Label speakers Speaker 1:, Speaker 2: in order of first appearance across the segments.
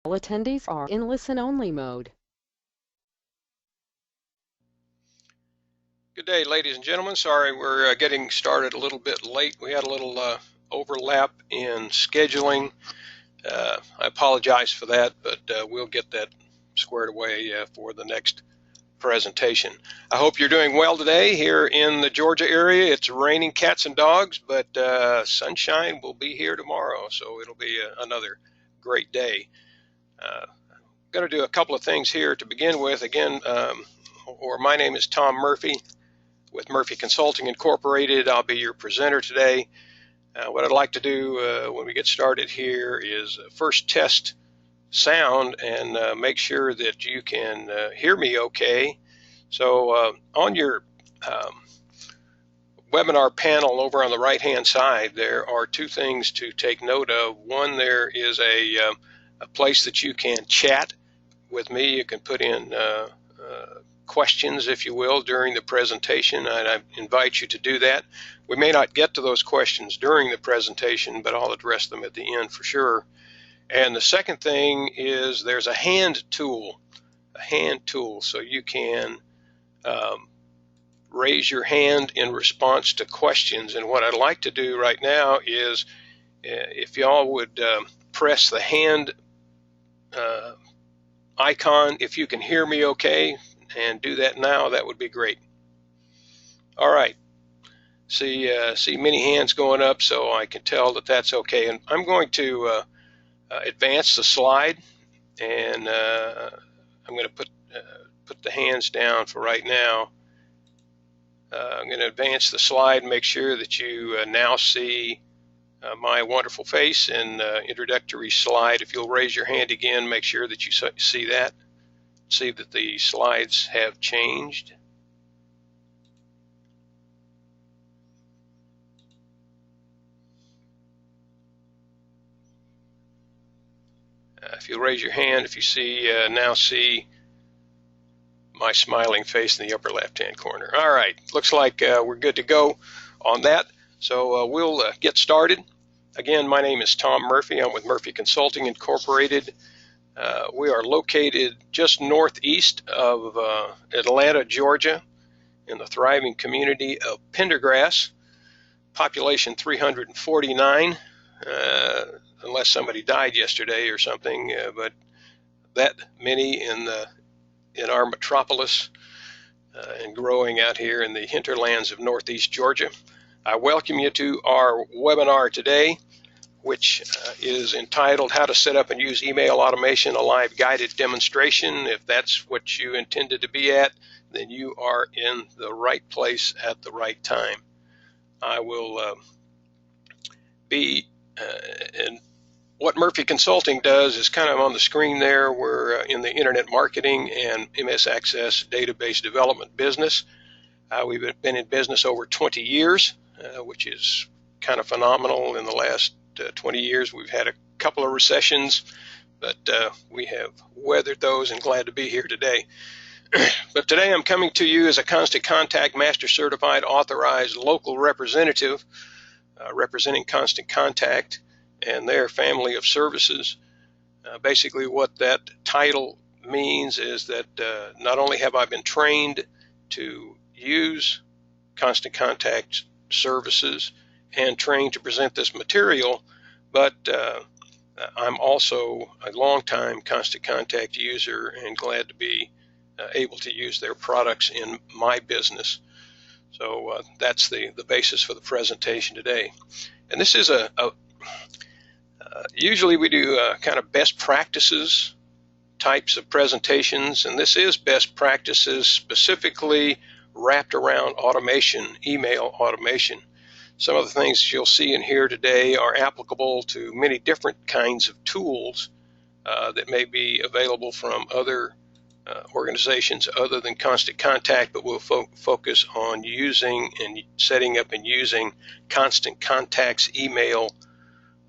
Speaker 1: All attendees are in listen-only mode.
Speaker 2: Good day, ladies and gentlemen. Sorry we're getting started a little bit late. We had a little overlap in scheduling. I apologize for that, but we'll get that squared away for the next presentation. I hope you're doing well today here in the Georgia area. It's raining cats and dogs, but sunshine will be here tomorrow, so it'll be another great day. I'm going to do a couple of things here to begin with. Again, my name is Tom Murphy with Murphy Consulting Incorporated. I'll be your presenter today. What I'd like to do when we get started here is first test sound and make sure that you can hear me okay. So on your webinar panel over on the right hand side, there are two things to take note of. One, there is a place that you can chat with me. You can put in questions, if you will, during the presentation, and I invite you to do that. We may not get to those questions during the presentation, but I'll address them at the end for sure. And the second thing is there's a hand tool, so you can raise your hand in response to questions. And what I'd like to do right now is if y'all would press the hand icon, if you can hear me okay, and do that now, that would be great. All right, see many hands going up, so I can tell that that's okay. And I'm going to advance the slide, and I'm going to put the hands down for right now. I'm going to advance the slide and make sure that you now see my wonderful face and introductory slide. If you'll raise your hand again, make sure that you see that. See that the slides have changed. If you raise your hand, if you now see my smiling face in the upper left-hand corner. All right, looks like we're good to go on that. So we'll get started. Again, my name is Tom Murphy. I'm with Murphy Consulting Incorporated. We are located just northeast of Atlanta, Georgia, in the thriving community of Pendergrass, population 349, unless somebody died yesterday or something, but that many in our metropolis and growing out here in the hinterlands of northeast Georgia. I welcome you to our webinar today, which is entitled How to Set Up and Use Email Automation, a Live Guided Demonstration. If that's what you intended to be at, then you are in the right place at the right time. I will and what Murphy Consulting does is kind of on the screen there. We're in the internet marketing and MS Access database development business. We've been in business over 20 years, which is kind of phenomenal. In the last 20 years, we've had a couple of recessions, but we have weathered those and glad to be here today. But today I'm coming to you as a Constant Contact Master Certified Authorized Local Representative, representing Constant Contact and their family of services. Basically what that title means is that not only have I been trained to use Constant Contact services and trained to present this material, but I'm also a longtime Constant Contact user and glad to be able to use their products in my business. So that's the basis for the presentation today. And this is usually we do kind of best practices types of presentations, and this is best practices specifically wrapped around automation, email automation. Some of the things you'll see in here today are applicable to many different kinds of tools that may be available from other organizations other than Constant Contact, but we'll focus on using and setting up and using Constant Contact's email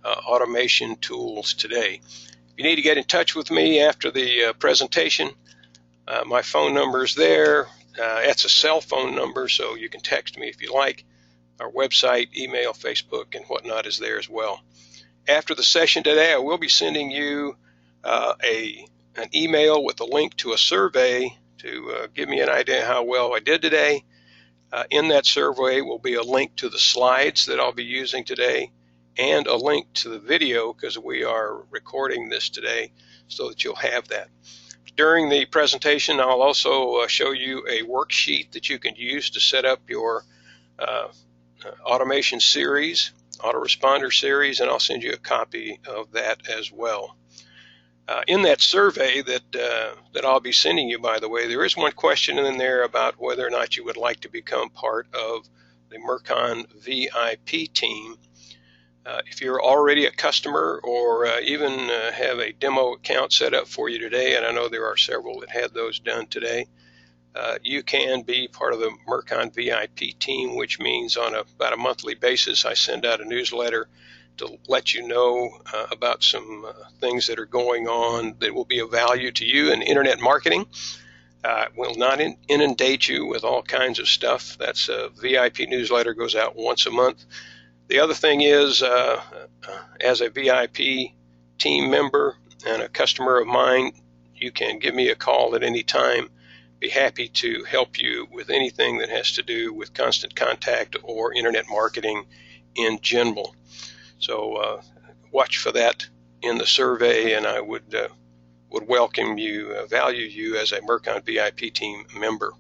Speaker 2: automation tools today. If you need to get in touch with me after the presentation, my phone number is there. It's a cell phone number, so you can text me if you like. Our website, email, Facebook, and whatnot is there as well. After the session today, I will be sending you an email with a link to a survey to give me an idea how well I did today. In that survey will be a link to the slides that I'll be using today and a link to the video, because we are recording this today, so that you'll have that. During the presentation, I'll also show you a worksheet that you can use to set up your automation series, autoresponder series, and I'll send you a copy of that as well. In that survey that I'll be sending you, by the way, there is one question in there about whether or not you would like to become part of the Mercon VIP team. If you're already a customer, or even have a demo account set up for you today, and I know there are several that had those done today, you can be part of the Mercon VIP team, which means on about a monthly basis I send out a newsletter to let you know about some things that are going on that will be of value to you in internet marketing. Will not inundate you with all kinds of stuff. That's a VIP newsletter, goes out once a month. The other thing is, as a VIP team member and a customer of mine, you can give me a call at any time. Be happy to help you with anything that has to do with Constant Contact or internet marketing in general. So watch for that in the survey, and I would welcome you, value you as a Mercon VIP team member.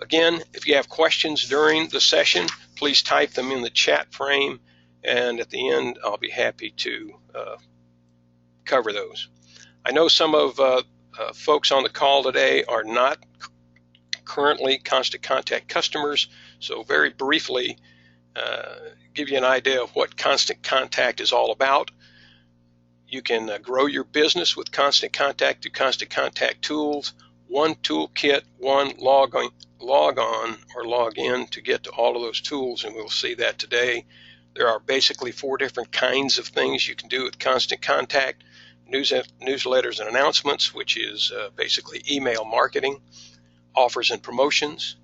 Speaker 2: Again, if you have questions during the session, please type them in the chat frame, and at the end I'll be happy to cover those. I know some of folks on the call today are not currently Constant Contact customers, so very briefly give you an idea of what Constant Contact is all about. You can grow your business with Constant Contact through Constant Contact tools. One toolkit, one log on or log in to get to all of those tools, and we'll see that today. There are basically 4 different kinds of things you can do with Constant Contact: newsletters and announcements, which is basically email marketing; offers and promotions;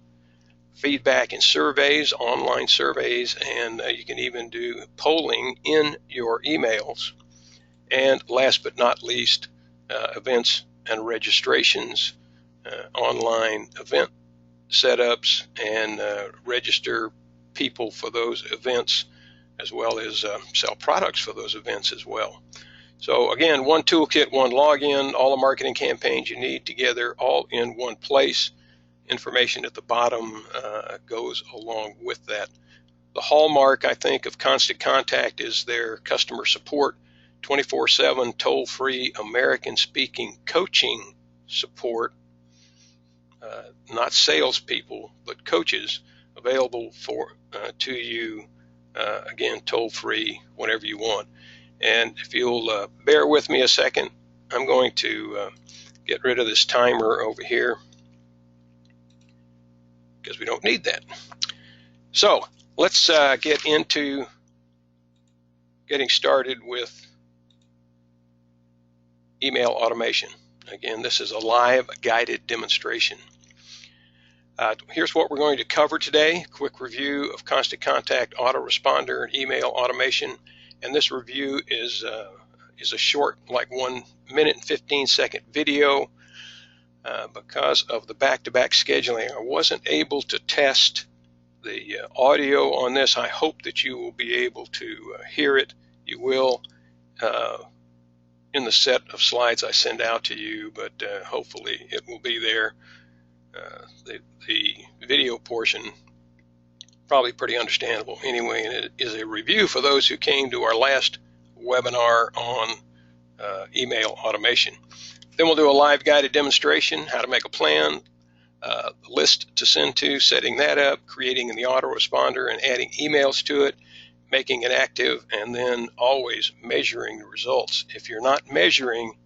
Speaker 2: feedback and surveys, online surveys, and you can even do polling in your emails; and last but not least, events and registrations, online event setups, and register people for those events, as well as sell products for those events as well. So again, one toolkit, one login, all the marketing campaigns you need together, all in one place. Information at the bottom goes along with that. The hallmark, I think, of Constant Contact is their customer support, 24/7 toll-free American-speaking coaching support, not salespeople, but coaches available to you, again, toll-free, whenever you want. And if you'll bear with me a second, I'm going to get rid of this timer over here, because we don't need that. So let's get into getting started with email automation. Again, this is a live guided demonstration. Here's what we're going to cover today: quick review of Constant Contact autoresponder and email automation. And this review is a short, like 1 minute and 15-second video. Because of the back-to-back scheduling, I wasn't able to test the audio on this. I hope that you will be able to hear it. You will in the set of slides I send out to you, but hopefully it will be there. The video portion probably pretty understandable anyway, and it is a review for those who came to our last webinar on email automation. Then we'll do a live guided demonstration, how to make a plan, list to send to, setting that up, creating the autoresponder and adding emails to it, making it active, and then always measuring the results. If you're not measuring,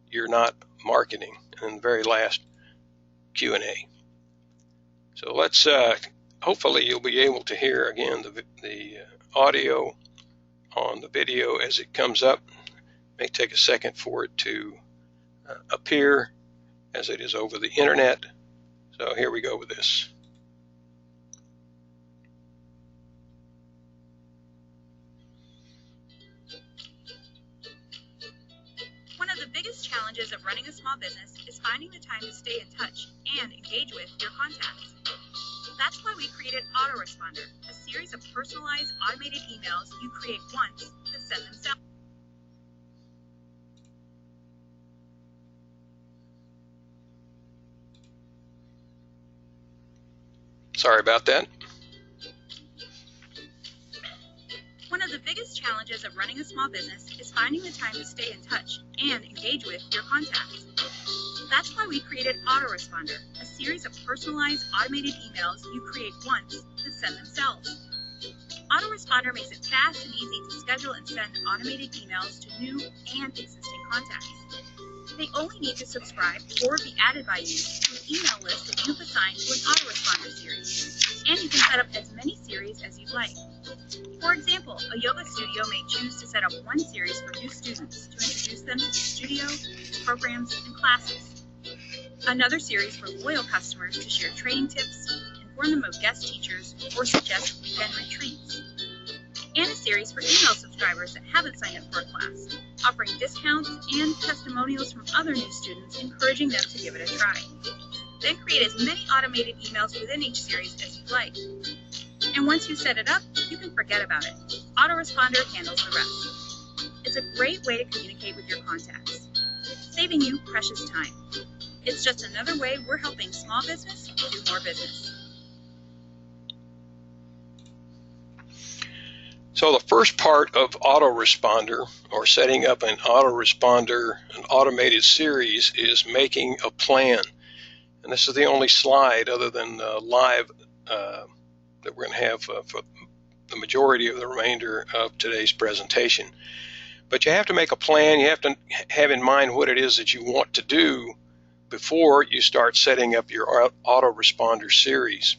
Speaker 2: you're not marketing. And the very last, Q&A. So let's, hopefully you'll be able to hear again the audio on the video as it comes up. It may take a second for it to appear, as it is over the internet. So here we go with this.
Speaker 3: One of biggest challenges of running a small business is finding the time to stay in touch and engage with your contacts. That's why we created Autoresponder, a series of personalized automated emails you create once and send themselves.
Speaker 2: Sorry about that.
Speaker 3: One of the biggest challenges of running a small business is finding the time to stay in touch and engage with your contacts. That's why we created Autoresponder, a series of personalized automated emails you create once and send themselves. Autoresponder makes it fast and easy to schedule and send automated emails to new and existing contacts. They only need to subscribe or be added by you to an email list that you've assigned to an Autoresponder series, and you can set up as many series as you'd like. For example, a yoga studio may choose to set up one series for new students to introduce them to the studio, its programs, and classes. Another series for loyal customers to share training tips, inform them of guest teachers, or suggest weekend retreats. And a series for email subscribers that haven't signed up for a class, offering discounts and testimonials from other new students, encouraging them to give it a try. Then create as many automated emails within each series as you'd like. And once you set it up, you can forget about it. Autoresponder handles the rest. It's a great way to communicate with your contacts, saving you precious time. It's just another way we're helping small business do more business.
Speaker 2: So the first part of autoresponder, or setting up an autoresponder, an automated series, is making a plan. And this is the only slide other than live that we're going to have for the majority of the remainder of today's presentation. But you have to make a plan. You have to have in mind what it is that you want to do before you start setting up your autoresponder series.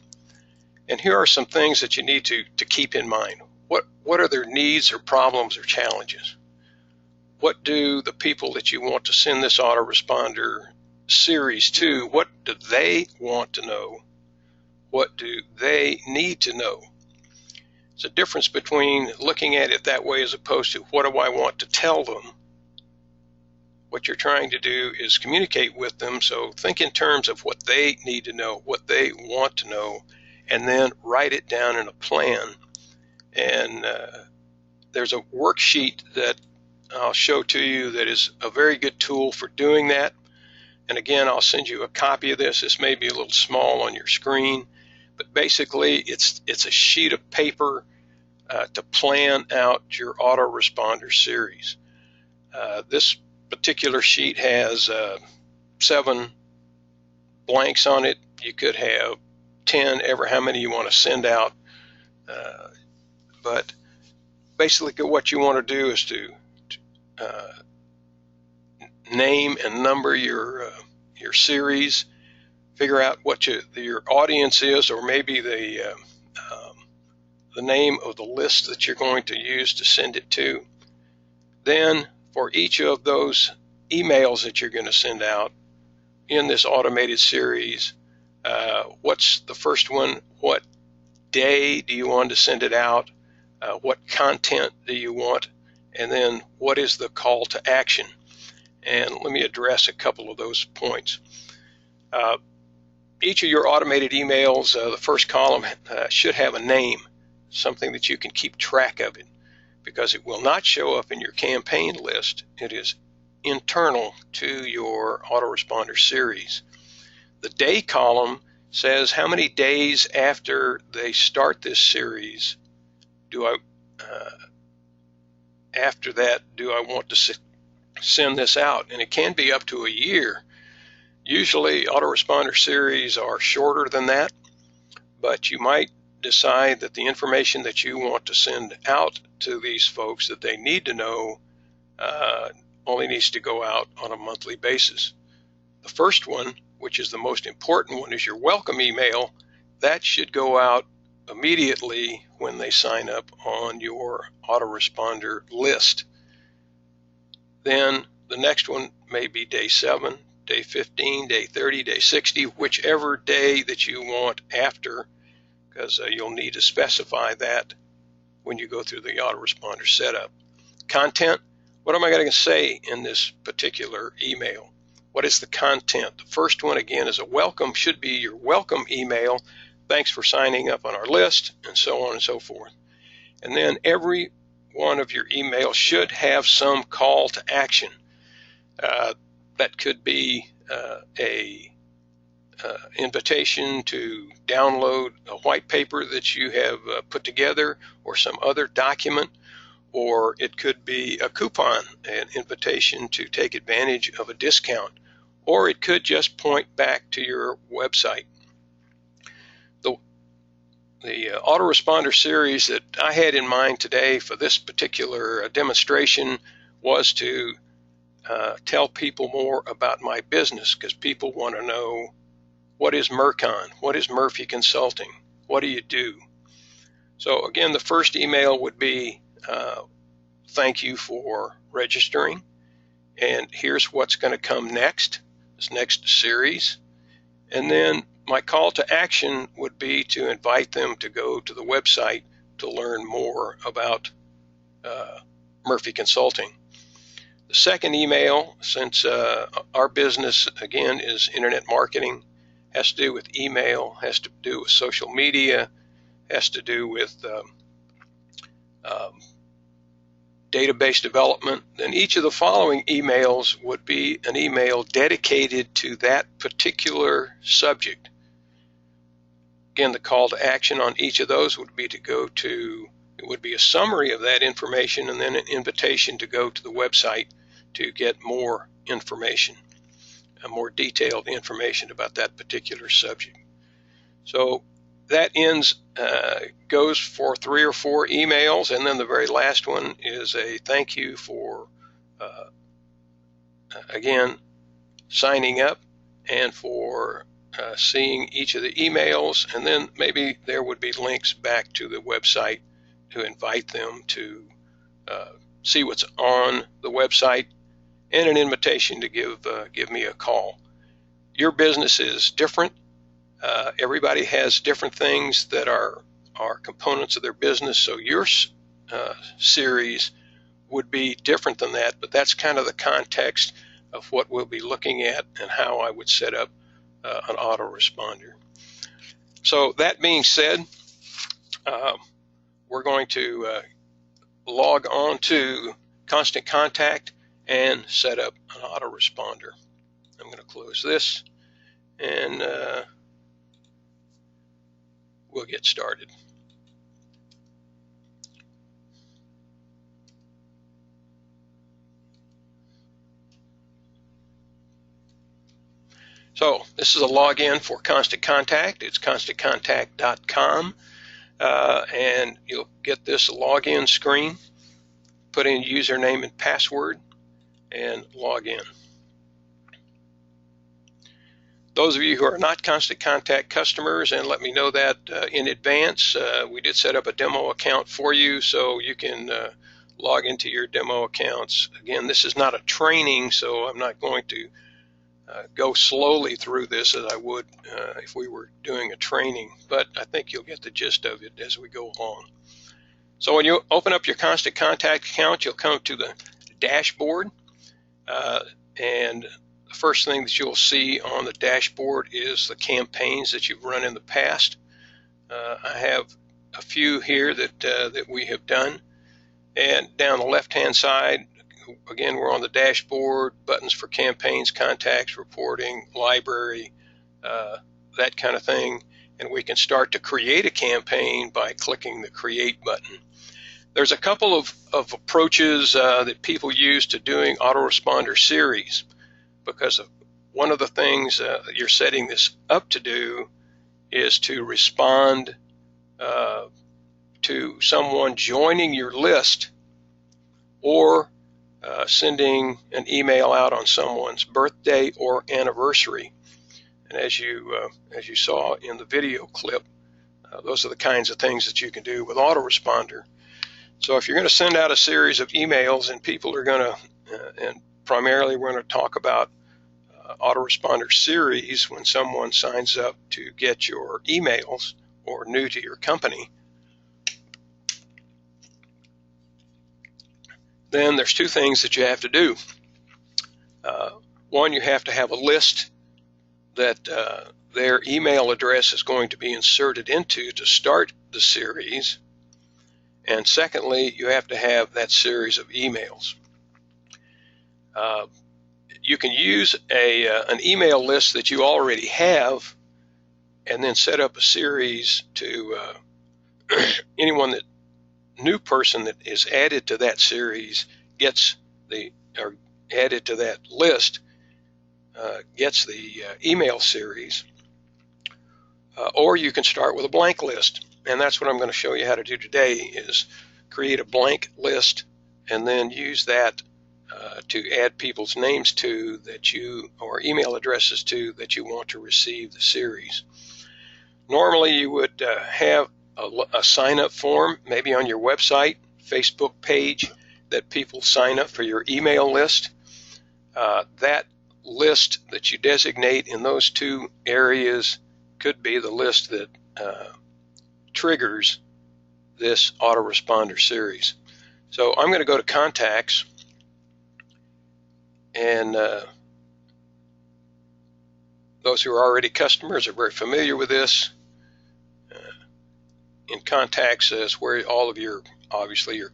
Speaker 2: And here are some things that you need to keep in mind. What are their needs or problems or challenges? What do the people that you want to send this autoresponder series to, what do they want to know? What do they need to know? It's a difference between looking at it that way as opposed to what do I want to tell them? What you're trying to do is communicate with them, so think in terms of what they need to know, what they want to know, and then write it down in a plan. And there's a worksheet that I'll show to you that is a very good tool for doing that. And again, I'll send you a copy of this. This may be a little small on your screen, but basically it's a sheet of paper to plan out your autoresponder series. This particular sheet has 7 blanks on it. You could have 10, ever how many you want to send out. But basically what you want to do is to name and number your series, figure out what your audience is, or maybe the name of the list that you're going to use to send it to. Then for each of those emails that you're going to send out in this automated series, what's the first one? What day do you want to send it out? What content do you want? And then what is the call to action? And let me address a couple of those points. Each of your automated emails, the first column should have a name, something that you can keep track of it, because it will not show up in your campaign list. It is internal to your autoresponder series. The day column says how many days after they start this series do I want to send this out, and it can be up to a year. Usually autoresponder series are shorter than that, but you might decide that the information that you want to send out to these folks that they need to know only needs to go out on a monthly basis. The first one, which is the most important one, is your welcome email. That should go out immediately when they sign up on your autoresponder list. Then the next one may be day 7, day 15, day 30, day 60, whichever day that you want after, because you'll need to specify that when you go through the autoresponder setup. Content, What am I going to say in this particular email? What is the content? The first one, again, is a welcome, should be your welcome email. Thanks for signing up on our list, and so on and so forth. And then every one of your emails should have some call to action. That could be a invitation to download a white paper that you have put together, or some other document, or it could be a coupon, an invitation to take advantage of a discount, or it could just point back to your website. The autoresponder series that I had in mind today for this particular demonstration was to tell people more about my business, because people want to know, what is Mercon? What is Murphy Consulting? What do you do? So again, the first email would be, thank you for registering, and here's what's going to come next, this next series. And then my call to action would be to invite them to go to the website to learn more about Murphy Consulting. The second email, since our business, again, is internet marketing, has to do with email, has to do with social media, has to do with database development, then each of the following emails would be an email dedicated to that particular subject. Again, the call to action on each of those would be to go to, it would be a summary of that information, and then an invitation to go to the website to get more information, more detailed information about that particular subject. So that goes for 3 or 4 emails, and then the very last one is a thank you for, again, signing up and for seeing each of the emails, and then maybe there would be links back to the website to invite them to see what's on the website, and an invitation to give me a call. Your business is different. Everybody has different things that are components of their business, so your series would be different than that, but that's kind of the context of what we'll be looking at and how I would set up an autoresponder. So that being said, we're going to log on to Constant Contact and set up an autoresponder. I'm going to close this, and we'll get started. So this is a login for Constant Contact. It's constantcontact.com, and you'll get this login screen. Put in username and password and log in. Those of you who are not Constant Contact customers, and let me know that in advance, we did set up a demo account for you, so you can log into your demo accounts. Again, this is not a training, so I'm not going to go slowly through this as I would if we were doing a training, but I think you'll get the gist of it as we go along. So when you open up your Constant Contact account, you'll come to the dashboard, and the first thing that you'll see on the dashboard is the campaigns that you've run in the past. I have a few here that we have done, and down the left-hand side, again, we're on the dashboard, buttons for campaigns, contacts, reporting, library, that kind of thing, and we can start to create a campaign by clicking the Create button. There's a couple of approaches that people use to doing autoresponder series, because one of the things that you're setting this up to do is to respond to someone joining your list, or sending an email out on someone's birthday or anniversary. And as you saw in the video clip, those are the kinds of things that you can do with autoresponder. So if you're going to send out a series of emails, and people are going to, and primarily we're going to talk about autoresponder series when someone signs up to get your emails or new to your company, then there's two things that you have to do. One, you have to have a list that their email address is going to be inserted into to start the series. And secondly, you have to have that series of emails. You can use an email list that you already have and then set up a series to new person that is added to that series or added to that list gets the email series. Or you can start with a blank list, and that's what I'm going to show you how to do today, is create a blank list and then use that to add people's names to or email addresses to that you want to receive the series. Normally you would have a sign-up form, maybe on your website, Facebook page, that people sign up for your email list. That list that you designate in those two areas could be the list that triggers this autoresponder series. So I'm going to go to Contacts, and those who are already customers are very familiar with this. In Contacts is where all of your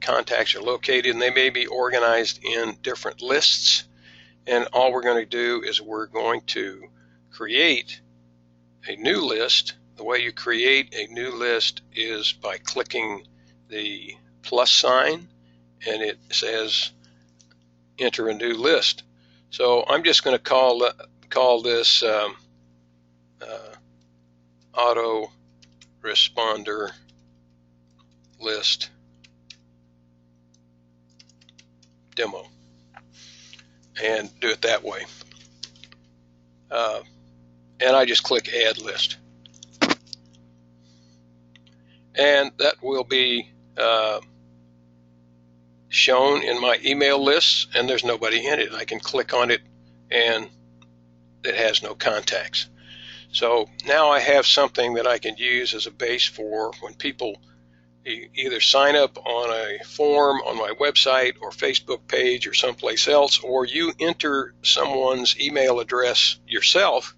Speaker 2: contacts are located, and they may be organized in different lists. And all we're going to do is we're going to create a new list. The way you create a new list is by clicking the plus sign, and it says enter a new list. So I'm just going to call this autoresponder list demo, and do it that way. And I just click add list, and that will be shown in my email lists, and there's nobody in it. I can click on it and it has no contacts. So now I have something that I can use as a base for when people either sign up on a form on my website or Facebook page or someplace else, or you enter someone's email address yourself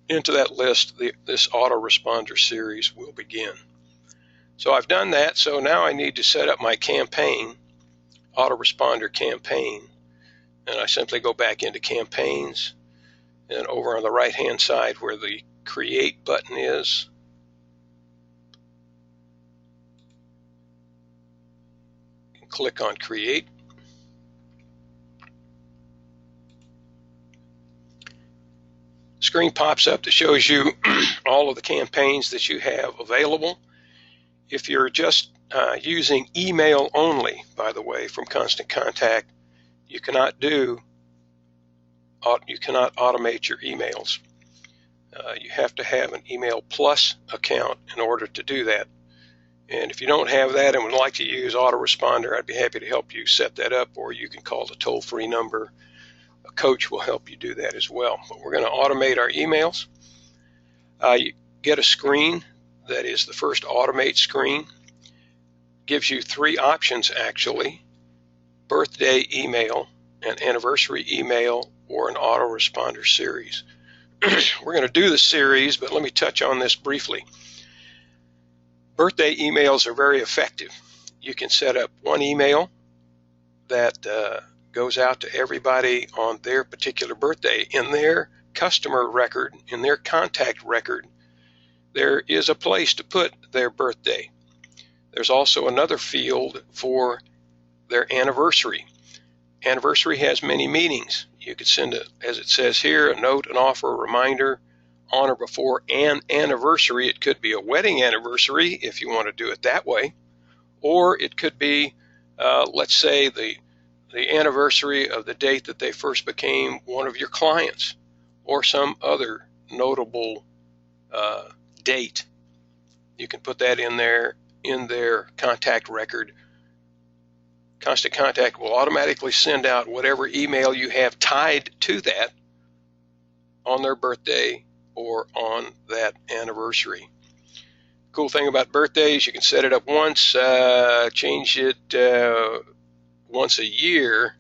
Speaker 2: into that list. This autoresponder series will begin. So I've done that. So now I need to set up my campaign, autoresponder campaign, and I simply go back into campaigns, and over on the right hand side where the create button is, click on create. Screen pops up that shows you all of the campaigns that you have available. If you're just using email only, by the way, from Constant Contact, you cannot automate your emails. You have to have an Email Plus account in order to do that. And if you don't have that and would like to use autoresponder, I'd be happy to help you set that up, or you can call the toll-free number. A coach will help you do that as well. But we're going to automate our emails. You get a screen that is the first automate screen. Gives you three options actually: birthday email, an anniversary email, or an autoresponder series. We're going to do the series, but let me touch on this briefly. Birthday emails are very effective. You can set up one email that goes out to everybody on their particular birthday. In their customer record, in their contact record, there is a place to put their birthday. There's also another field for their anniversary. Anniversary has many meanings. You could send, as it says here, a note, an offer, a reminder, on or before an anniversary. It could be a wedding anniversary if you want to do it that way, or it could be, let's say, the anniversary of the date that they first became one of your clients, or some other notable date. You can put that in their contact record. Constant Contact will automatically send out whatever email you have tied to that on their birthday or on that anniversary. Cool thing about birthdays, you can set it up once, change it once a year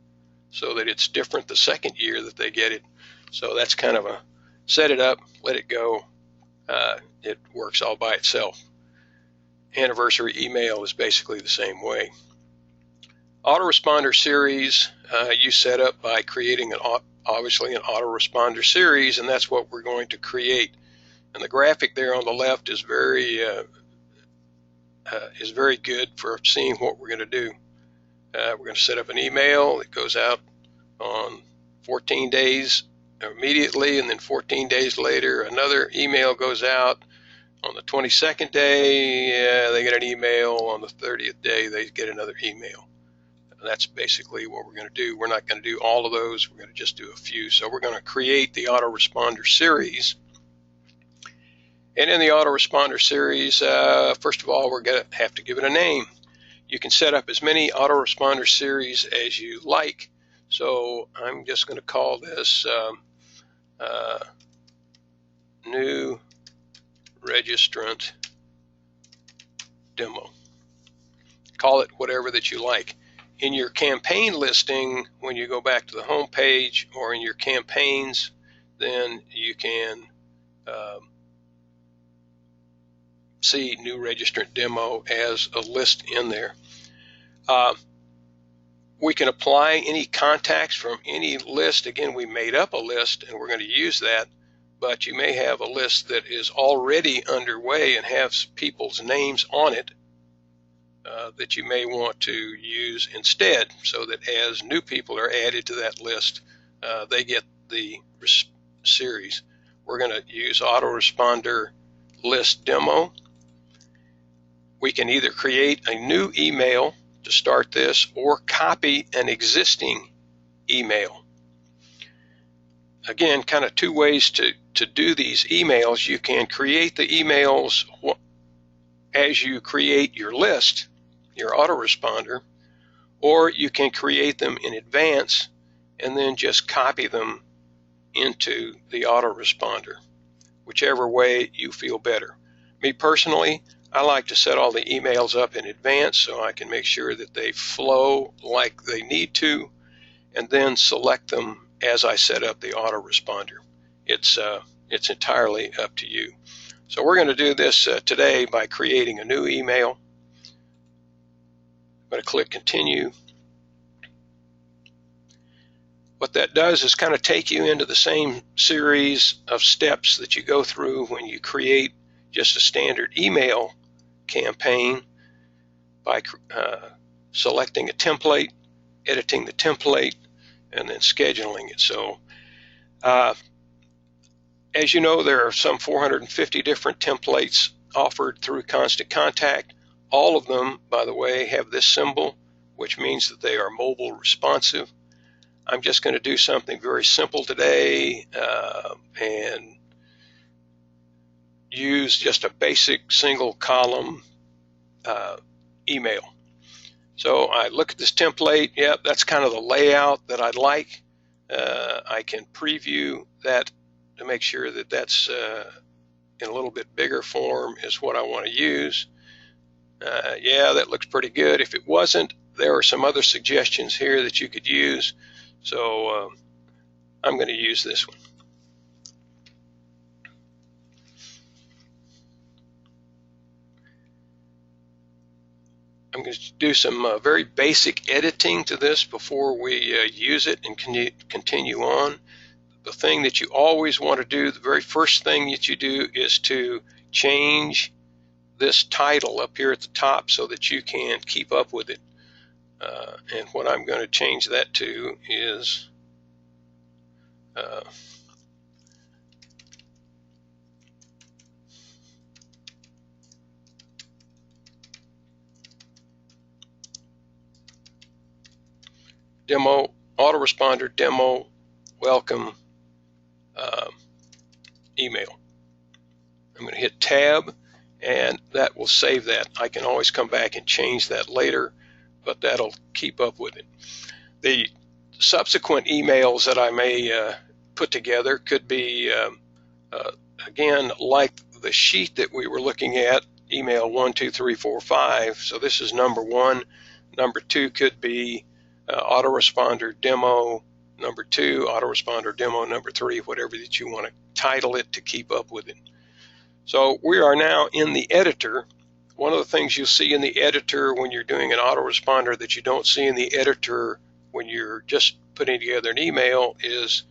Speaker 2: so that it's different the second year that they get it. So that's kind of a set it up, let it go. It works all by itself. Anniversary email is basically the same way. Autoresponder series you set up by creating obviously an autoresponder series, and that's what we're going to create. And the graphic there on the left is very good for seeing what we're going to do. We're going to set up an email that goes out on 14 days immediately, and then 14 days later another email goes out. On the 22nd day they get an email. On the 30th day they get another email. That's basically what we're going to do. We're not going to do all of those. We're going to just do a few. So we're going to create the autoresponder series. And in the autoresponder series, first of all, we're going to have to give it a name. You can set up as many autoresponder series as you like. So I'm just going to call this new registrant demo. Call it whatever that you like. In your campaign listing, when you go back to the home page or in your campaigns, then you can see new registrant demo as a list in there. We can apply any contacts from any list. Again, we made up a list and we're going to use that, but you may have a list that is already underway and has people's names on it that you may want to use instead, so that as new people are added to that list, they get the series. We're going to use autoresponder list demo. We can either create a new email to start this or copy an existing email. Again, kind of two ways to do these emails. You can create the emails as you create your list, your autoresponder, or you can create them in advance and then just copy them into the autoresponder, whichever way you feel better. Me personally, I like to set all the emails up in advance so I can make sure that they flow like they need to, and then select them as I set up the autoresponder. It's entirely up to you. So we're going to do this today by creating a new email. I'm going to click continue. What that does is kind of take you into the same series of steps that you go through when you create just a standard email campaign by selecting a template, editing the template, and then scheduling it. So as you know, there are some 450 different templates offered through Constant Contact. All of them, by the way, have this symbol, which means that they are mobile responsive. I'm just going to do something very simple today and use just a basic single column email. So I look at this template. Yep, that's kind of the layout that I'd like. I can preview that to make sure that that's in a little bit bigger form is what I want to use. Yeah, that looks pretty good. If it wasn't, there are some other suggestions here that you could use. So I'm going to use this one. I'm going to do some very basic editing to this before we use it and continue on. The thing that you always want to do, the very first thing that you do, is to change this title up here at the top so that you can keep up with it. And what I'm going to change that to is demo, autoresponder demo, welcome email. I'm going to hit tab and that will save that. I can always come back and change that later, but that'll keep up with it. The subsequent emails that I may put together could be, again, like the sheet that we were looking at, email 1, 2, 3, 4, 5. So this is number 1. Number 2 could be autoresponder demo number 2, autoresponder demo number 3, whatever that you want to title it to keep up with it. So we are now in the editor. One of the things you'll see in the editor when you're doing an autoresponder that you don't see in the editor when you're just putting together an email is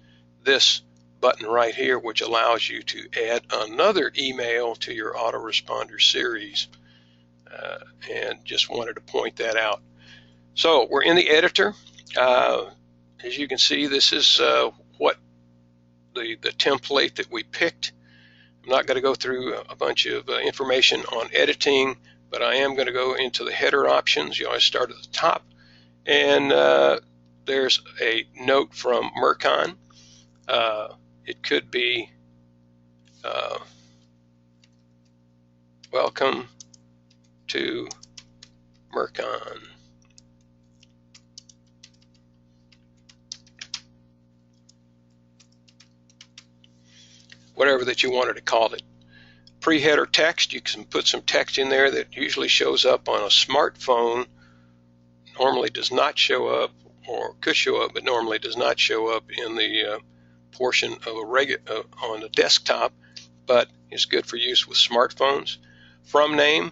Speaker 2: this button right here, which allows you to add another email to your autoresponder series. And just wanted to point that out. So we're in the editor. As you can see, this is what the template that we picked. I'm not going to go through a bunch of information on editing, but I am going to go into the header options. You always start at the top, and there's a note from Mercon. It could be welcome to Mercon. Whatever that you wanted to call it. Pre-header text, you can put some text in there that usually shows up on a smartphone, normally does not show up, or could show up, but normally does not show up in the portion of on the desktop, but is good for use with smartphones. From name,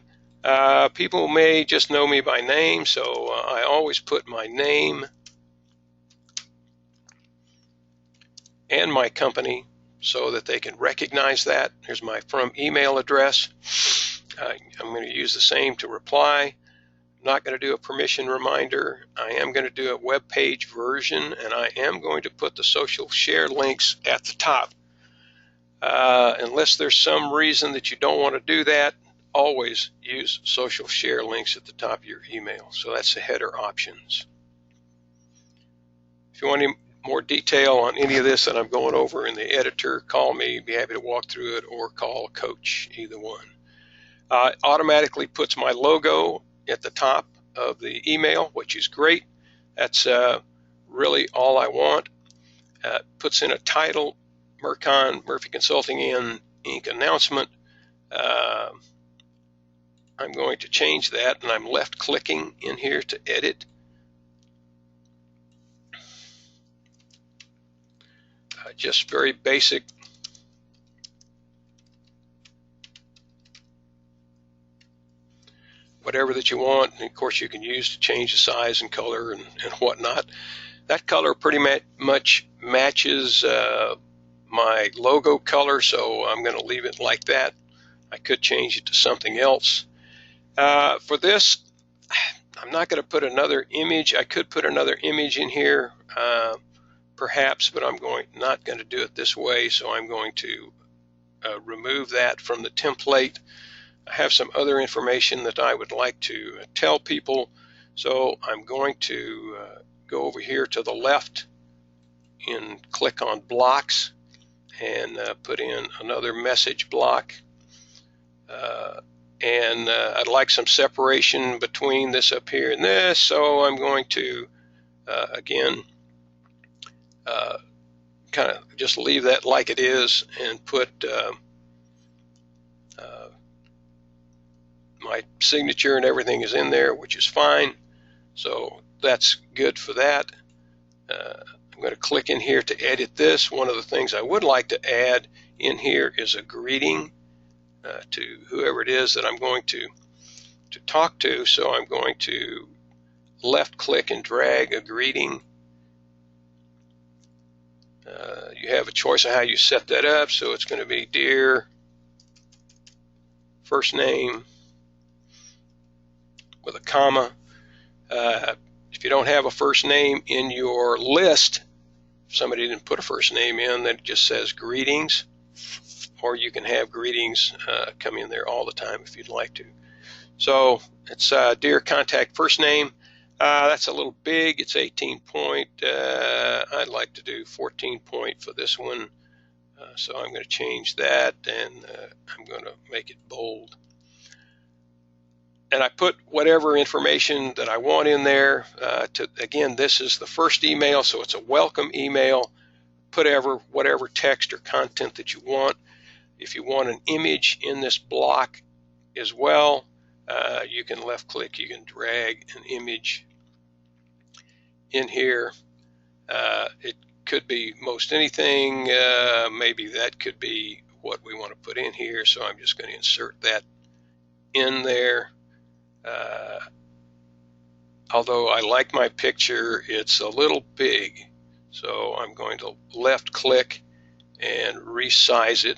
Speaker 2: people may just know me by name, so I always put my name and my company so that they can recognize that. Here's my from email address. I'm going to use the same to reply. I'm not going to do a permission reminder. I am going to do a web page version, and I am going to put the social share links at the top. Unless there's some reason that you don't want to do that, always use social share links at the top of your email. So that's the header options. If you want any more detail on any of this that I'm going over in the editor, call me. Be happy to walk through it, or call a coach, either one. Automatically puts my logo at the top of the email, which is great. That's really all I want. Puts in a title, Mercon, Murphy Consulting Inc. announcement. I'm going to change that, and I'm left clicking in here to edit. Just very basic. Whatever that you want, and of course you can use to change the size and color and whatnot. That color pretty much matches my logo color, so I'm going to leave it like that. I could change it to something else. For this, I'm not going to put another image. I could put another image in here, perhaps, but I'm not going to do it this way, so I'm going to remove that from the template. I have some other information that I would like to tell people, so I'm going to go over here to the left and click on blocks and put in another message block. And I'd like some separation between this up here and this, so I'm going to again kind of just leave that like it is and put my signature and everything is in there, which is fine. So that's good for that. I'm going to click in here to edit this. One of the things I would like to add in here is a greeting to whoever it is that I'm going to talk to. So I'm going to left click and drag a greeting. You have a choice of how you set that up, so it's going to be dear, first name with a comma. If you don't have a first name in your list, if somebody didn't put a first name in, then it just says greetings, or you can have greetings come in there all the time if you'd like to. So it's dear contact first name. That's a little big. It's 18 point. I'd like to do 14 point for this one. So I'm going to change that, and I'm going to make it bold. And I put whatever information that I want in there. Again, this is the first email, so it's a welcome email. Put whatever text or content that you want. If you want an image in this block as well, you can left click, you can drag an image in here. It could be most anything. Maybe that could be what we want to put in here. So I'm just going to insert that in there. Although I like my picture, it's a little big. So I'm going to left click and resize it.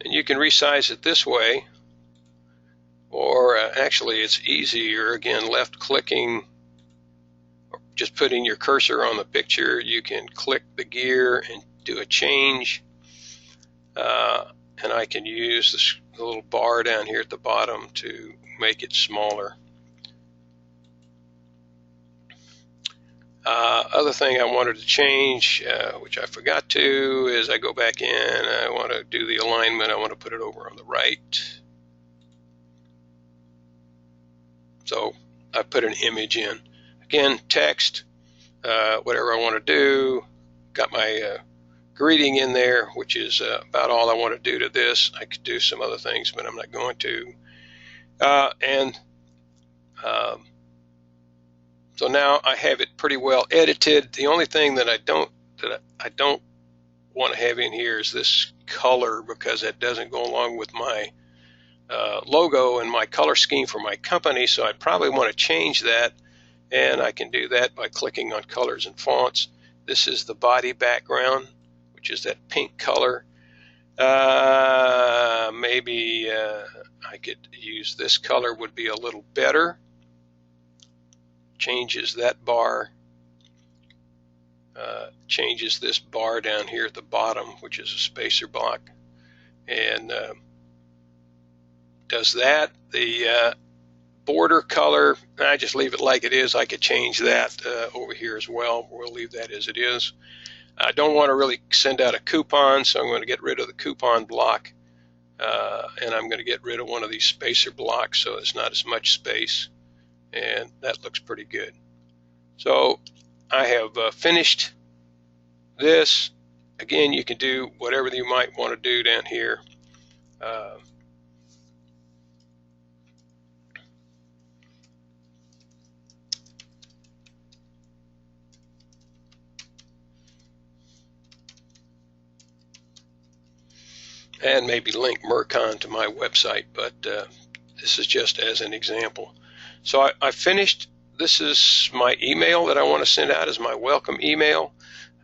Speaker 2: And you can resize it this way, or actually it's easier, again, left clicking, or just putting your cursor on the picture. You can click the gear and do a change, and I can use the little bar down here at the bottom to make it smaller. Other thing I wanted to change, which I forgot to, is I go back in, I want to do the alignment, I want to put it over on the right. So I put an image in. Again, text, whatever I want to do. Got my greeting in there, which is about all I want to do to this. I could do some other things, but I'm not going to. So now I have it pretty well edited. The only thing that I don't want to have in here is this color, because that doesn't go along with my logo and my color scheme for my company. So I probably want to change that, and I can do that by clicking on colors and fonts. This is the body background, which is that pink color. Maybe I could use this color, would be a little better. Changes that bar, changes this bar down here at the bottom, which is a spacer block, and does that. The border color, I just leave it like it is. I could change that over here as well. We'll leave that as it is. I don't want to really send out a coupon, so I'm going to get rid of the coupon block, and I'm going to get rid of one of these spacer blocks so it's not as much space. And that looks pretty good. So I have finished this. Again, you can do whatever you might want to do down here. And maybe link Mercon to my website, but this is just as an example. So I finished. This is my email that I want to send out as my welcome email.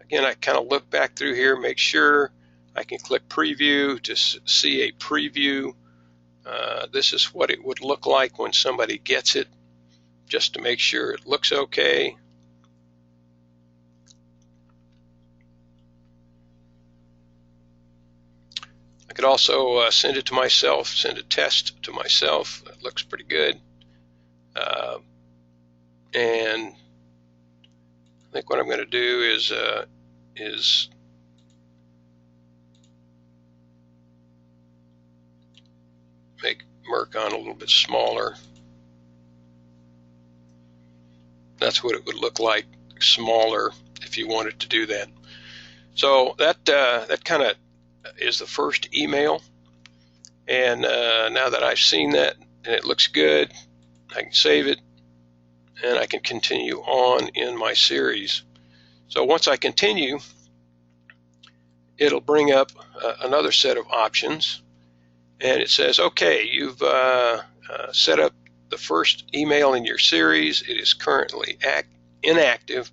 Speaker 2: Again, I kind of look back through here, make sure I can click preview to see a preview. This is what it would look like when somebody gets it, just to make sure it looks okay. I could also send it to myself, send a test to myself. That looks pretty good. And I think what I'm going to do is make Mercon a little bit smaller. That's what it would look like, smaller, if you wanted to do that. So that kind of is the first email. And now that I've seen that and it looks good, I can save it, and I can continue on in my series. So once I continue, it'll bring up another set of options, and it says, okay, you've set up the first email in your series. It is currently inactive.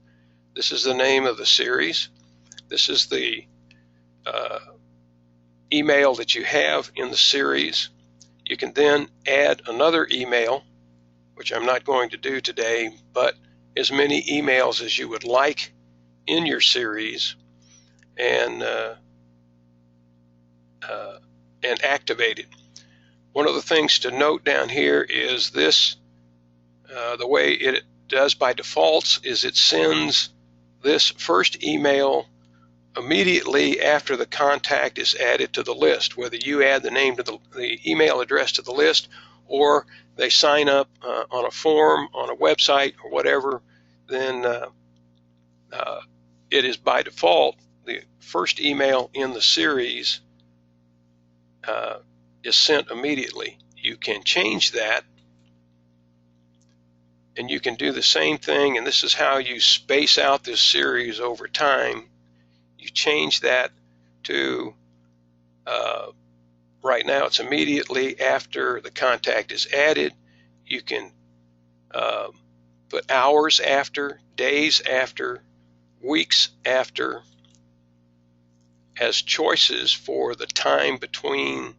Speaker 2: This is the name of the series. This is the email that you have in the series. You can then add another email, which I'm not going to do today, but as many emails as you would like in your series, and activate it. One of the things to note down here is this, the way it does by default is it sends this first email immediately after the contact is added to the list, whether you add the name to the email address to the list, or they sign up on a form, on a website, or whatever, then it is by default the first email in the series is sent immediately. You can change that, and you can do the same thing, and this is how you space out this series over time. You change that to right now it's immediately after the contact is added. You can put hours after, days after, weeks after as choices for the time between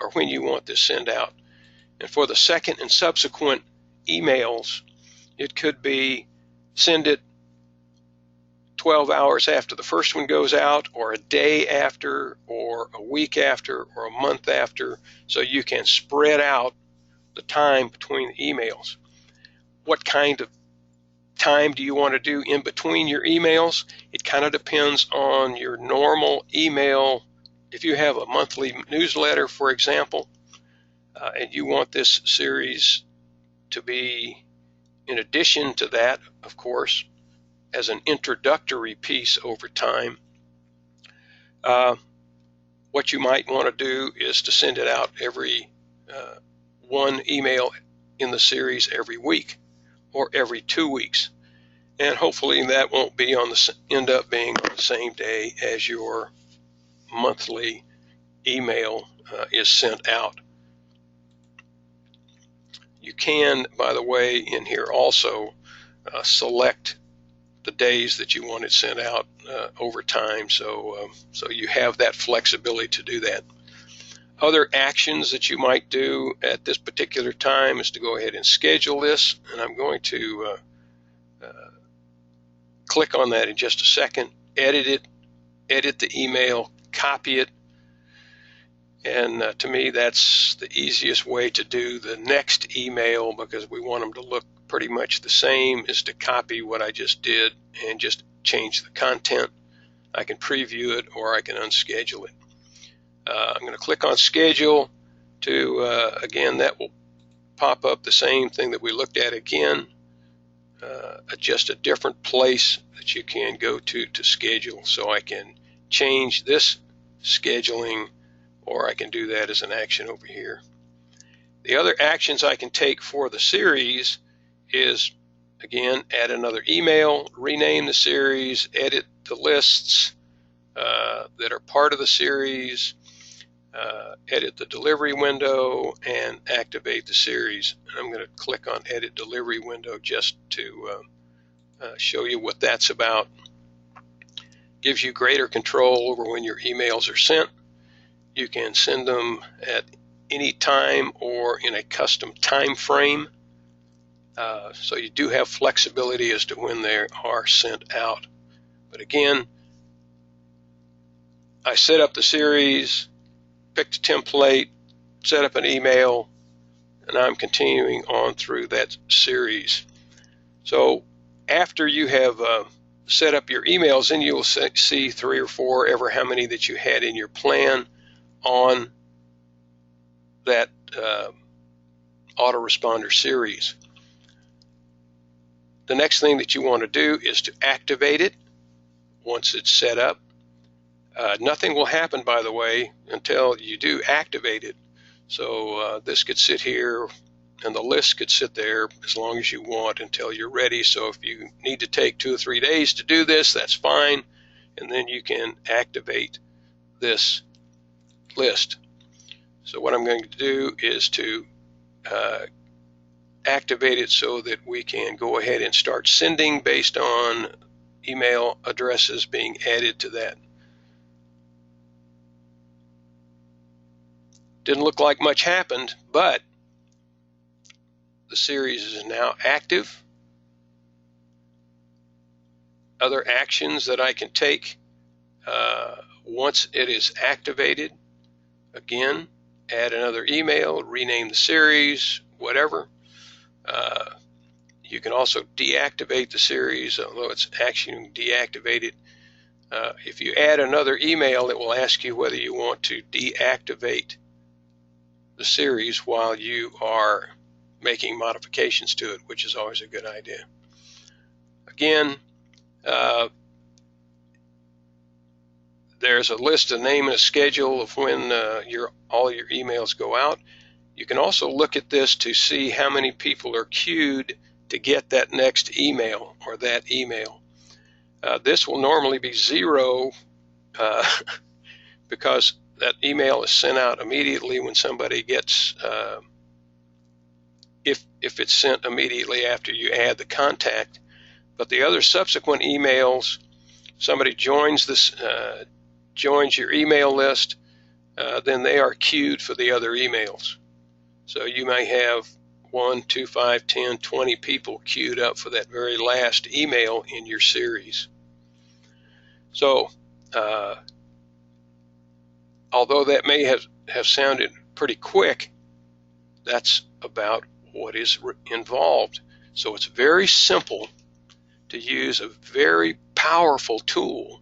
Speaker 2: or when you want this sent out. And for the second and subsequent emails, it could be send it 12 hours after the first one goes out, or a day after, or a week after, or a month after, so you can spread out the time between the emails. What kind of time do you want to do in between your emails? It kind of depends on your normal email. If you have a monthly newsletter, for example, and you want this series to be in addition to that, of course, as an introductory piece over time, what you might want to do is to send it out every one email in the series every week or every 2 weeks. And hopefully that won't be end up being on the same day as your monthly email is sent out. You can, by the way, in here also select the days that you want it sent out over time, so you have that flexibility to do that. Other actions that you might do at this particular time is to go ahead and schedule this, and I'm going to click on that in just a second. Edit the email, copy it, and to me that's the easiest way to do the next email, because we want them to look pretty much the same, is to copy what I just did and just change the content. I can preview it or I can unschedule it. I'm going to click on schedule to, again, that will pop up the same thing that we looked at again, just a different place that you can go to schedule. So I can change this scheduling, or I can do that as an action over here. The other actions I can take for the series is, again, add another email, rename the series, edit the lists that are part of the series, edit the delivery window, and activate the series. And I'm going to click on edit delivery window just to show you what that's about. Gives you greater control over when your emails are sent. You can send them at any time or in a custom time frame. So you do have flexibility as to when they are sent out. But again, I set up the series, picked a template, set up an email, and I'm continuing on through that series. So after you have set up your emails, then you will see 3 or 4, ever how many that you had in your plan on that autoresponder series. The next thing that you want to do is to activate it once it's set up. Nothing will happen, by the way, until you do activate it. So this could sit here, and the list could sit there as long as you want until you're ready. So if you need to take 2 or 3 days to do this, that's fine, and then you can activate this list. So what I'm going to do is to activate it so that we can go ahead and start sending based on email addresses being added to that. Didn't look like much happened, but the series is now active. Other actions that I can take once it is activated, again, add another email, rename the series, whatever. You can also deactivate the series, although it's actually deactivated. If you add another email, it will ask you whether you want to deactivate the series while you are making modifications to it, which is always a good idea. Again, There's a list, a name, and a schedule of when all your emails go out. You can also look at this to see how many people are queued to get that next email or that email. This will normally be 0 because that email is sent out immediately when somebody gets, if it's sent immediately after you add the contact. But the other subsequent emails, somebody joins your email list, then they are queued for the other emails. So you may have 1, 2, 5, 10, 20 people queued up for that very last email in your series. So although that may have sounded pretty quick, that's about what is involved. So it's very simple to use a very powerful tool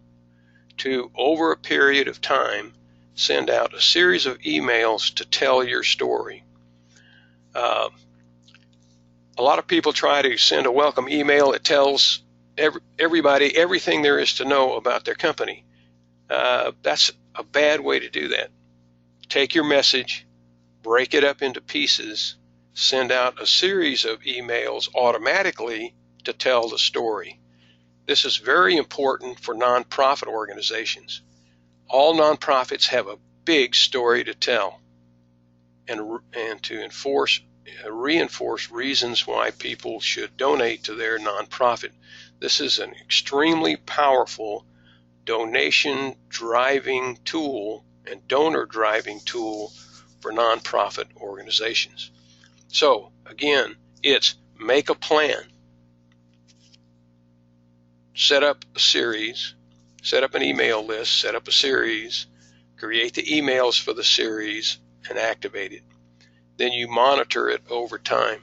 Speaker 2: to, over a period of time, send out a series of emails to tell your story. A lot of people try to send a welcome email that tells everybody everything there is to know about their company. That's a bad way to do that. Take your message, break it up into pieces, send out a series of emails automatically to tell the story. This is very important for nonprofit organizations. All nonprofits have a big story to tell and to reinforce reasons why people should donate to their nonprofit. This is an extremely powerful donation driving tool and donor driving tool for nonprofit organizations. So again, it's make a plan, set up a series, set up an email list, set up a series, create the emails for the series, and activate it. Then you monitor it over time.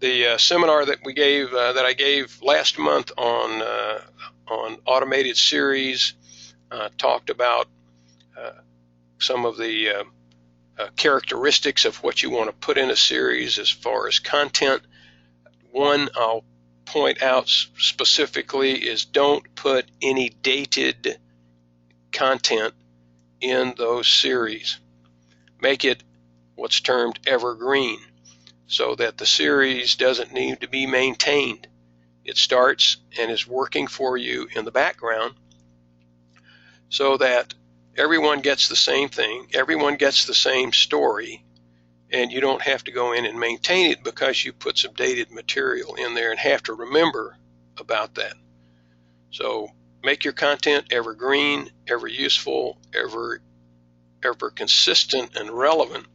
Speaker 2: The seminar that I gave last month on automated series talked about some of the characteristics of what you want to put in a series as far as content. One I'll point out specifically is don't put any dated content in those series. Make it what's termed evergreen, so that the series doesn't need to be maintained. It starts and is working for you in the background so that everyone gets the same thing, everyone gets the same story, and you don't have to go in and maintain it because you put some dated material in there and have to remember about that. So make your content evergreen, ever useful, ever consistent and relevant.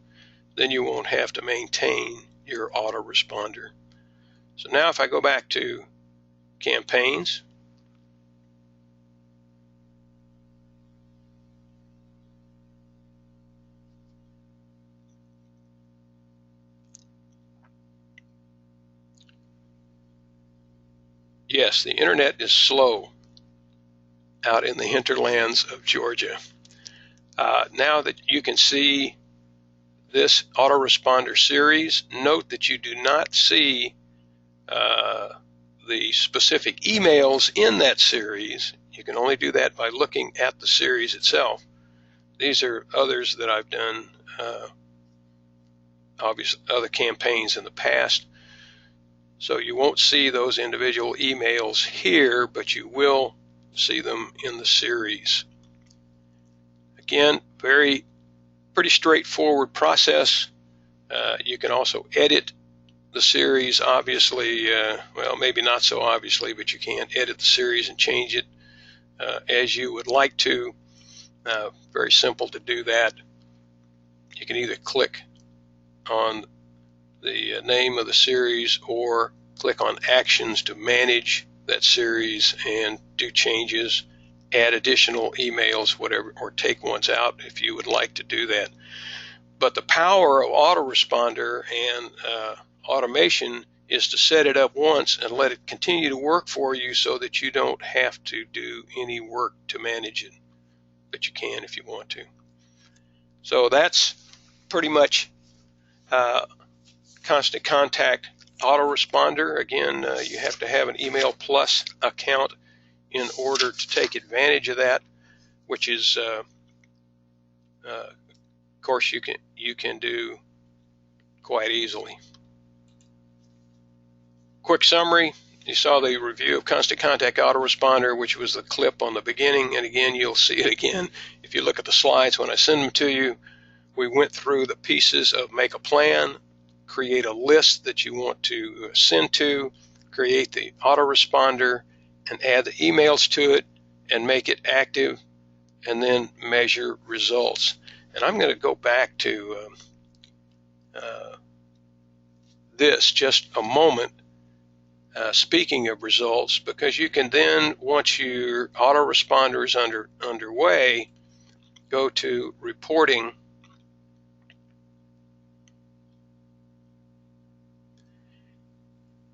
Speaker 2: Then you won't have to maintain your autoresponder. So now if I go back to campaigns, yes, the internet is slow out in the hinterlands of Georgia. Now that you can see this autoresponder series, note that you do not see the specific emails in that series. You can only do that by looking at the series itself. These are others that I've done, obviously other campaigns in the past. So you won't see those individual emails here, but you will see them in the series. Again, pretty straightforward process. You can also edit the series, obviously, well, maybe not so obviously, but you can edit the series and change it as you would like to. Very simple to do that. You can either click on the name of the series or click on actions to manage that series and do changes, add additional emails, whatever, or take ones out if you would like to do that. But the power of autoresponder and automation is to set it up once and let it continue to work for you so that you don't have to do any work to manage it, but you can if you want to. So that's pretty much Constant Contact autoresponder. Again, you have to have an Email Plus account in order to take advantage of that, which is, of course, you can do quite easily. Quick summary. You saw the review of Constant Contact Autoresponder, which was the clip on the beginning, and again, you'll see it again if you look at the slides when I send them to you. We went through the pieces of make a plan, create a list that you want to send to, create the autoresponder, and add the emails to it, and make it active, and then measure results. And I'm going to go back to this just a moment. Speaking of results, because you can then, once your autoresponder is underway, go to reporting,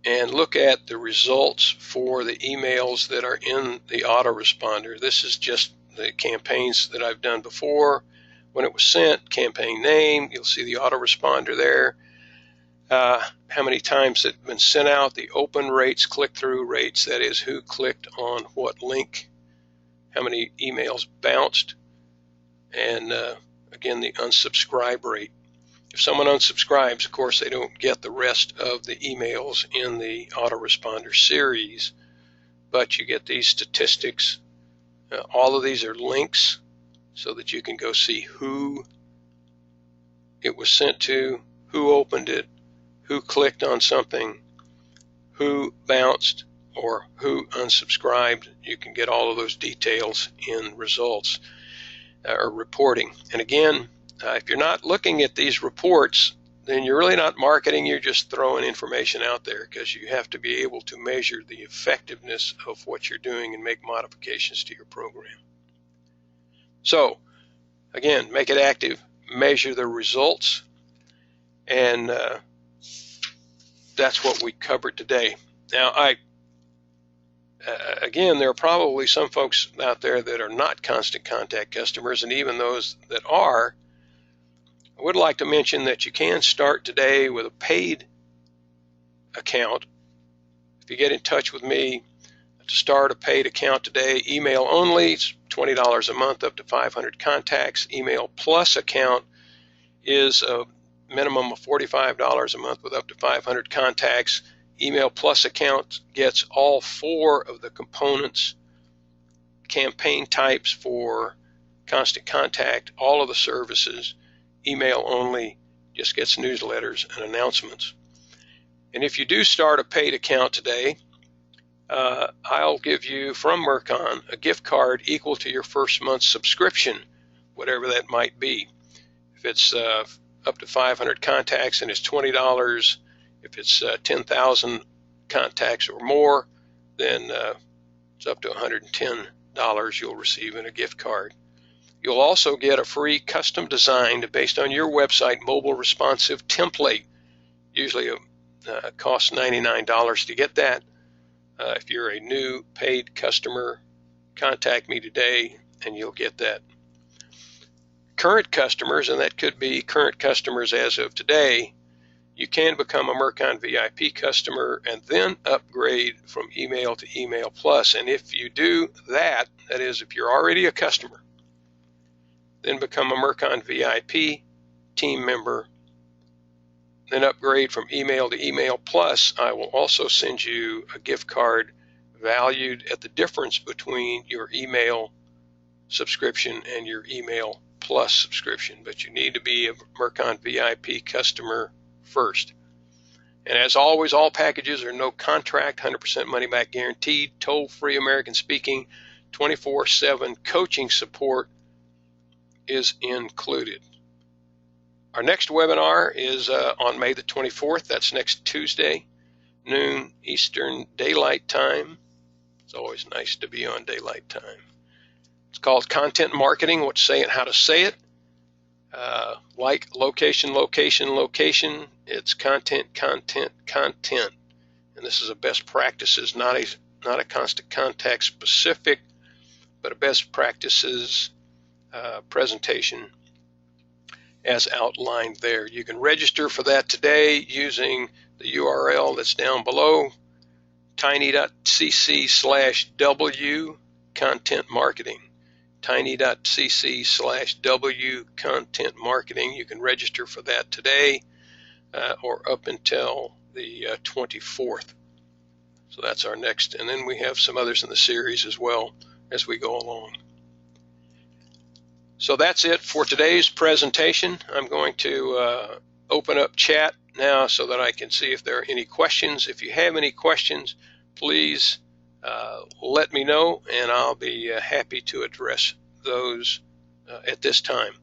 Speaker 2: and look at the results for the emails that are in the autoresponder. This is just the campaigns that I've done before. When it was sent, campaign name, you'll see the autoresponder there. How many times it's been sent out, the open rates, click-through rates, that is who clicked on what link, how many emails bounced, and again, the unsubscribe rate. If someone unsubscribes, of course, they don't get the rest of the emails in the autoresponder series, but you get these statistics. All of these are links so that you can go see who it was sent to, who opened it, who clicked on something, who bounced, or who unsubscribed. You can get all of those details in results or reporting. And again, if you're not looking at these reports, then you're really not marketing, you're just throwing information out there, because you have to be able to measure the effectiveness of what you're doing and make modifications to your program. So, again, make it active, measure the results, and that's what we covered today. Now, again, there are probably some folks out there that are not Constant Contact customers, and even those that are, I would like to mention that you can start today with a paid account. If you get in touch with me to start a paid account today, email only, it's $20 a month, up to 500 contacts. Email plus account is a minimum of $45 a month with up to 500 contacts. Email plus account gets all 4 of the components, campaign types for Constant Contact, all of the services. Email only just gets newsletters and announcements. And if you do start a paid account today, I'll give you from Mercon a gift card equal to your first month's subscription, whatever that might be. If it's up to 500 contacts and it's $20. If it's 10,000 contacts or more, then it's up to $110 you'll receive in a gift card. You'll also get a free custom designed, based on your website, mobile responsive template. Usually it costs $99 to get that. If you're a new paid customer, contact me today and you'll get that. Current customers, and that could be current customers as of today, you can become a Mercon VIP customer and then upgrade from email to email plus. And if you do that, that is, if you're already a customer, then become a Mercon VIP team member, then upgrade from email to email plus, I will also send you a gift card valued at the difference between your email subscription and your email plus subscription. But you need to be a Mercon VIP customer first. And as always, all packages are no contract, 100% money back guaranteed, toll-free American speaking, 24/7 coaching support is included. Our next webinar is on May the 24th. That's next Tuesday, noon Eastern Daylight Time. It's always nice to be on daylight time. It's called Content Marketing, what to say and how to say it. Like location, location, location. It's content, content, content. And this is a best practices, not a Constant Contact specific, but a best practices presentation as outlined there. You can register for that today using the URL that's down below. tiny.cc/W content marketing. Tiny.cc/W content marketing. You can register for that today or up until the 24th. So that's our next, and then we have some others in the series as well as we go along. So that's it for today's presentation. I'm going to open up chat now so that I can see if there are any questions. If you have any questions, please let me know, and I'll be happy to address those at this time.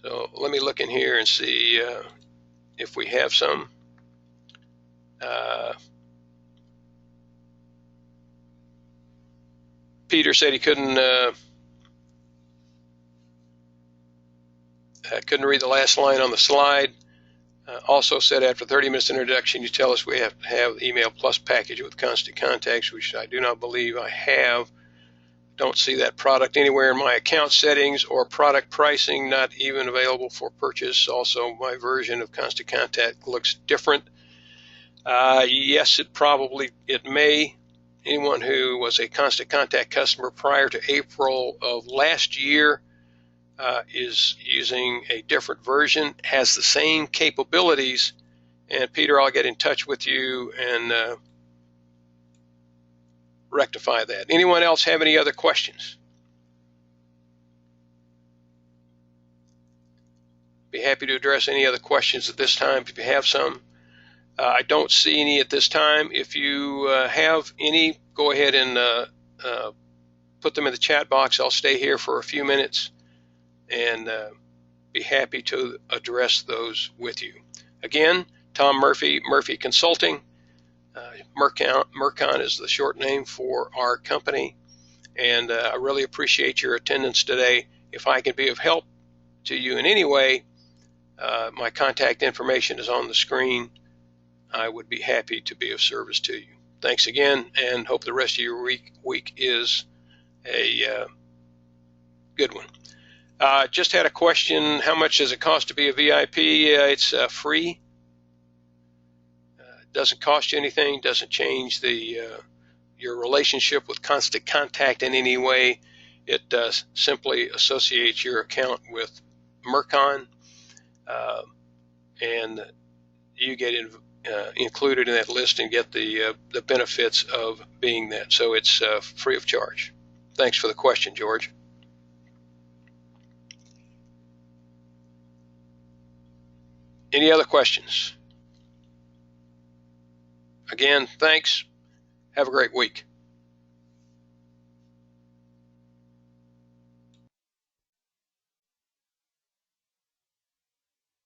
Speaker 2: So let me look in here and see if we have some. Peter said he couldn't read the last line on the slide. Also said after 30 minutes introduction, you tell us we have to have the email plus package with constant contacts, which I do not believe I have. Don't see that product anywhere in my account settings or product pricing, not even available for purchase. Also, my version of constant contact looks different. Yes, it may. Anyone who was a constant contact customer prior to April of last year is using a different version, has the same capabilities, and Peter, I'll get in touch with you and rectify that. Anyone else have any other questions? Be happy to address any other questions at this time if you have some. I don't see any at this time. If you have any, go ahead and put them in the chat box. I'll stay here for a few minutes and be happy to address those with you. Again, Tom Murphy, Murphy Consulting. Mercon is the short name for our company, and I really appreciate your attendance today. If I can be of help to you in any way, my contact information is on the screen. I would be happy to be of service to you. Thanks again, and hope the rest of your week is a good one. Just had a question, how much does it cost to be a VIP? It's free. Doesn't cost you anything, doesn't change your relationship with Constant Contact in any way. It simply associates your account with Mercon, and you get included in that list and get the benefits of being that. So it's free of charge. Thanks for the question, George. Any other questions? Again, thanks. Have a great week.